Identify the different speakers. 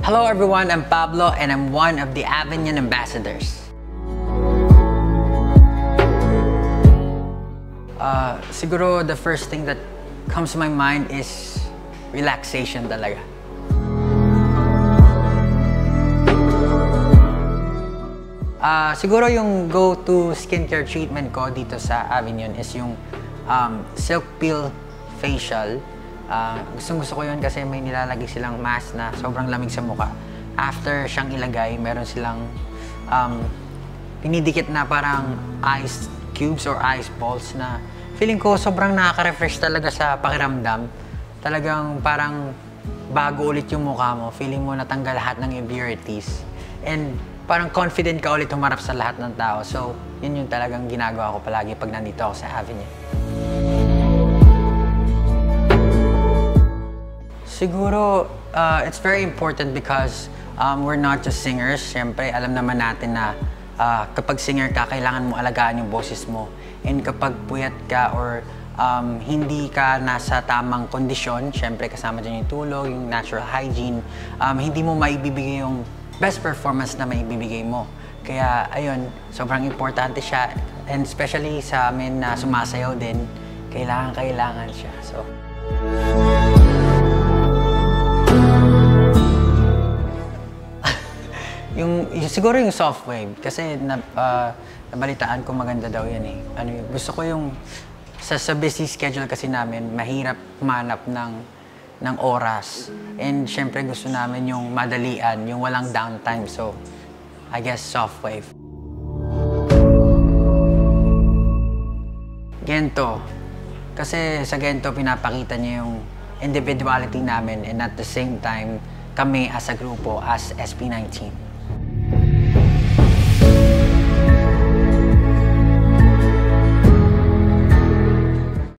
Speaker 1: Hello everyone, I'm Pablo and I'm one of the Avignon ambassadors. Siguro the first thing that comes to my mind is relaxation talaga. Siguro yung go-to skincare treatment ko dito sa Avignon is yung Silk Peel Facial. Gustong-gusto ko yun kasi may nilalagay silang mask na sobrang lamig sa mukha. After siyang ilagay, meron silang pinidikit na parang ice cubes or ice balls na feeling ko sobrang nakaka-refresh talaga sa pakiramdam. Talagang parang bago ulit yung mukha mo. Feeling mo natanggal lahat ng impurities. And parang confident ka ulit humarap sa lahat ng tao. So, yun yung talagang ginagawa ko palagi pag nandito ako sa Avignon. Siguro, it's very important because we're not just singers. Siyempre, alam naman natin na kapag singer ka, kailangan mo alagaan yung boses mo. And kapag puyat ka or hindi ka nasa tamang kondisyon, siyempre kasama dyan yung tulog, yung natural hygiene, hindi mo maibibigay yung best performance na maibibigay mo. Kaya, ayun, sobrang importante siya. And especially sa amin na sumasayaw din, kailangan siya. So, siguro yung soft wave kasi nabalitaan ko maganda daw yan eh. Gusto ko yung sa busy schedule kasi namin, mahirap humanap ng oras. And syempre gusto namin yung madalian, yung walang downtime. So, I guess soft wave. Gento. Kasi sa Gento, pinapakita niya yung individuality namin and at the same time, kami as a grupo, as SB19.